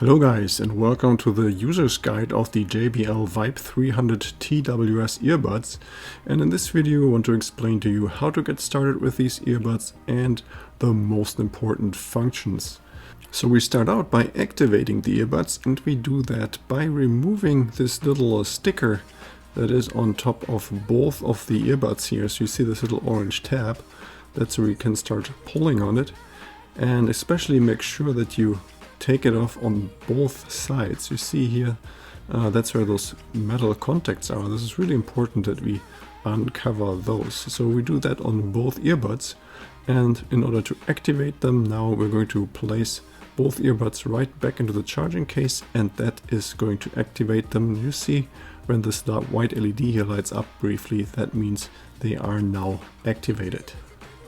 Hello guys, and welcome to the user's guide of the JBL VIBE 300 TWS earbuds. And in this video I want to explain to you how to get started with these earbuds and the most important functions. So we start out by activating the earbuds, and we do that by removing this little sticker that is on top of both of the earbuds here. So you see this little orange tab. That's where you can start pulling on it, and especially make sure that you take it off on both sides. You see here, that's where those metal contacts are. This is really important that we uncover those. So we do that on both earbuds, and in order to activate them, now we're going to place both earbuds right back into the charging case, and that is going to activate them. You see when this white LED here lights up briefly, that means they are now activated.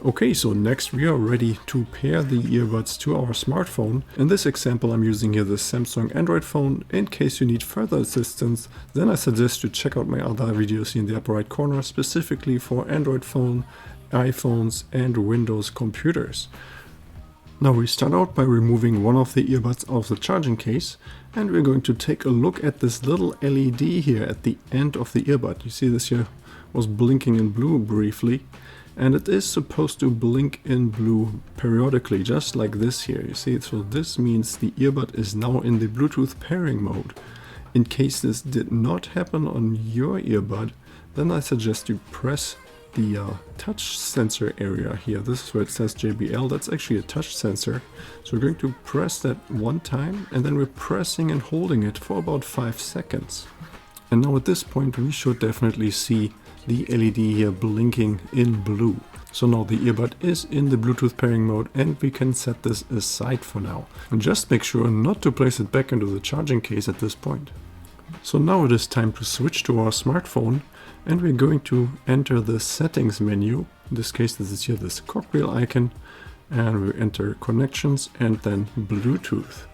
Okay, so next we are ready to pair the earbuds to our smartphone. In this example I'm using here the Samsung Android phone. In case you need further assistance, then I suggest you check out my other videos in the upper right corner, specifically for Android phone, iPhones and Windows computers. Now we start out by removing one of the earbuds out of the charging case, and we're going to take a look at this little LED here at the end of the earbud. You see this here was blinking in blue briefly. And it is supposed to blink in blue periodically, just like this here. You see, so this means the earbud is now in the Bluetooth pairing mode. In case this did not happen on your earbud, then I suggest you press the touch sensor area here. This is where it says JBL. That's actually a touch sensor. So we're going to press that one time, and then we're pressing and holding it for about 5 seconds. And now at this point we should definitely see the LED here blinking in blue. So now the earbud is in the Bluetooth pairing mode, and we can set this aside for now. And just make sure not to place it back into the charging case at this point. So now it is time to switch to our smartphone, and we're going to enter the settings menu. In this case this is here this cogwheel icon, and we enter connections and then Bluetooth.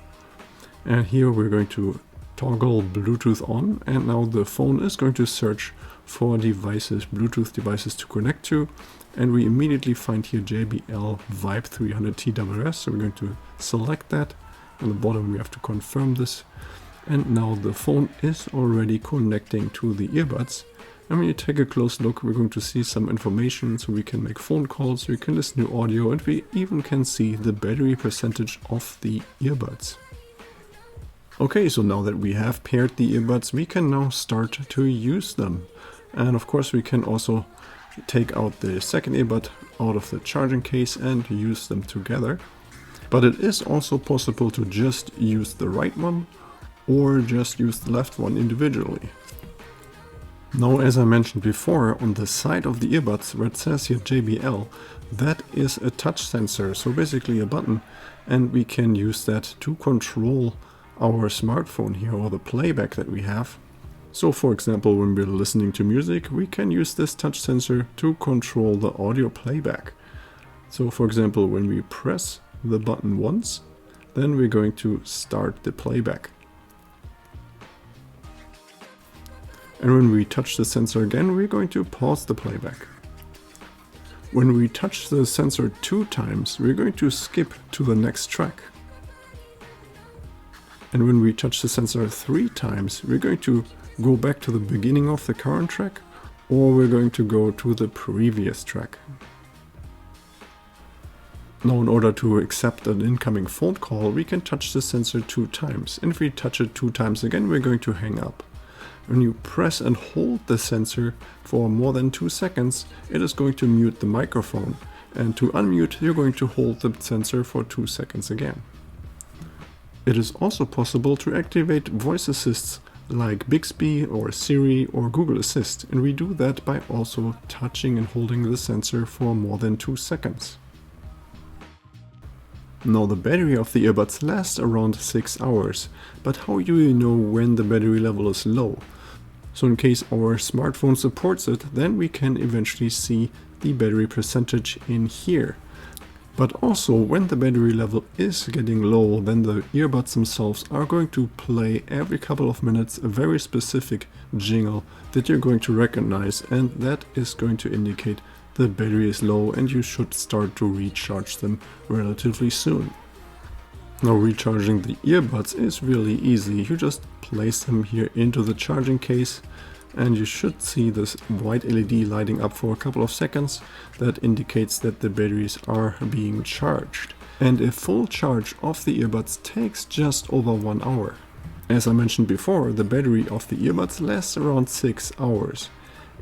And here we're going to toggle Bluetooth on, and now the phone is going to search for devices, Bluetooth devices to connect to, and we immediately find here JBL VIBE 300 TWS. So we're going to select that. On the bottom we have to confirm this, and now the phone is already connecting to the earbuds. And when you take a close look, we're going to see some information, so we can make phone calls, we can listen to audio, and we even can see the battery percentage of the earbuds. Okay, so now that we have paired the earbuds, we can now start to use them. And of course we can also take out the second earbud out of the charging case and use them together. But it is also possible to just use the right one or just use the left one individually. Now, as I mentioned before, on the side of the earbuds where it says here JBL, that is a touch sensor, so basically a button, and we can use that to control our smartphone here, or the playback that we have. So for example, when we're listening to music, we can use this touch sensor to control the audio playback. So for example, when we press the button once, then we're going to start the playback. And when we touch the sensor again, we're going to pause the playback. When we touch the sensor 2 times, we're going to skip to the next track. And when we touch the sensor 3 times, we're going to go back to the beginning of the current track, or we're going to go to the previous track. Now, in order to accept an incoming phone call, we can touch the sensor 2 times. And if we touch it 2 times again, we're going to hang up. When you press and hold the sensor for more than 2 seconds, it is going to mute the microphone. And to unmute, you're going to hold the sensor for 2 seconds again. It is also possible to activate voice assists like Bixby or Siri or Google Assist, and we do that by also touching and holding the sensor for more than 2 seconds. Now, the battery of the earbuds lasts around 6 hours, but how do you know when the battery level is low? So in case our smartphone supports it, then we can eventually see the battery percentage in here. But also, when the battery level is getting low, then the earbuds themselves are going to play every couple of minutes a very specific jingle that you're going to recognize, and that is going to indicate the battery is low and you should start to recharge them relatively soon. Now recharging the earbuds is really easy. You just place them here into the charging case and you should see this white LED lighting up for a couple of seconds. That indicates that the batteries are being charged. And a full charge of the earbuds takes just over 1 hour. As I mentioned before, the battery of the earbuds lasts around 6 hours.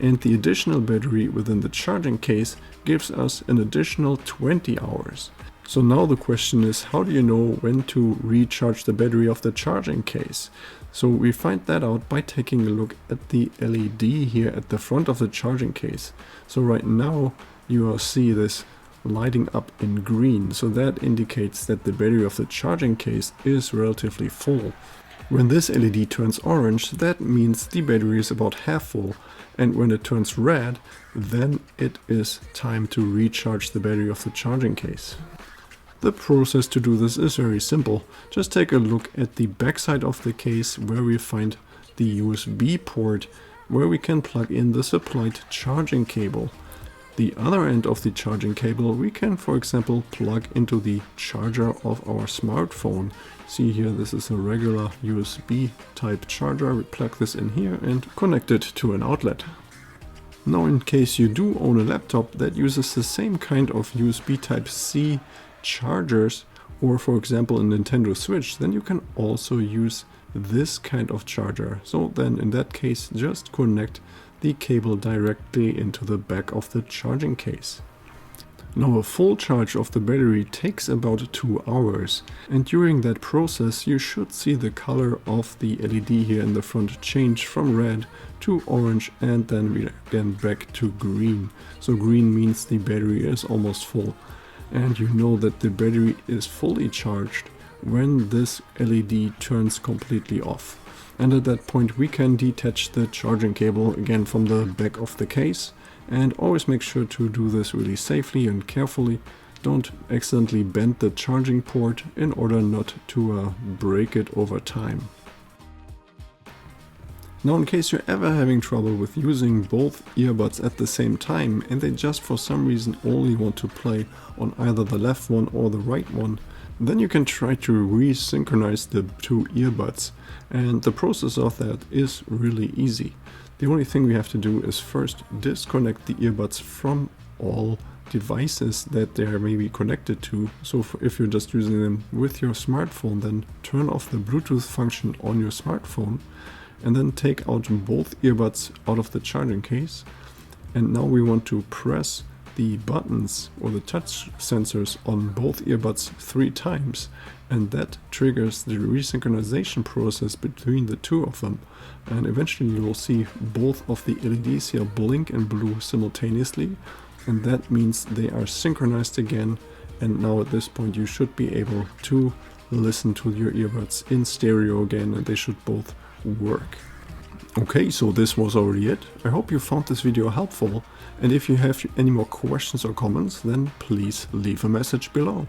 And the additional battery within the charging case gives us an additional 20 hours. So now the question is, how do you know when to recharge the battery of the charging case? So we find that out by taking a look at the LED here at the front of the charging case. So right now you will see this lighting up in green. So that indicates that the battery of the charging case is relatively full. When this LED turns orange, that means the battery is about half full. And when it turns red, then it is time to recharge the battery of the charging case. The process to do this is very simple. Just take a look at the back side of the case where we find the USB port where we can plug in the supplied charging cable. The other end of the charging cable we can, for example, plug into the charger of our smartphone. See here, this is a regular USB type charger. We plug this in here and connect it to an outlet. Now in case you do own a laptop that uses the same kind of USB type C chargers, or for example a Nintendo Switch, then you can also use this kind of charger. So then in that case just connect the cable directly into the back of the charging case. Now a full charge of the battery takes about 2 hours, and during that process you should see the color of the LED here in the front change from red to orange and then again back to green. So green means the battery is almost full. And you know that the battery is fully charged when this LED turns completely off. And at that point we can detach the charging cable again from the back of the case, and always make sure to do this really safely and carefully. Don't accidentally bend the charging port in order not to break it over time. Now in case you're ever having trouble with using both earbuds at the same time and they just for some reason only want to play on either the left one or the right one, then you can try to resynchronize the two earbuds, and the process of that is really easy. The only thing we have to do is first disconnect the earbuds from all devices that they are maybe connected to. So if you're just using them with your smartphone, then turn off the Bluetooth function on your smartphone and then take out both earbuds out of the charging case. And now we want to press the buttons or the touch sensors on both earbuds 3 times, and that triggers the resynchronization process between the two of them. And eventually you will see both of the LEDs here blink in blue simultaneously, and that means they are synchronized again. And now at this point you should be able to listen to your earbuds in stereo again, and they should both work. Okay, so this was already it. I hope you found this video helpful, and if you have any more questions or comments, then please leave a message below.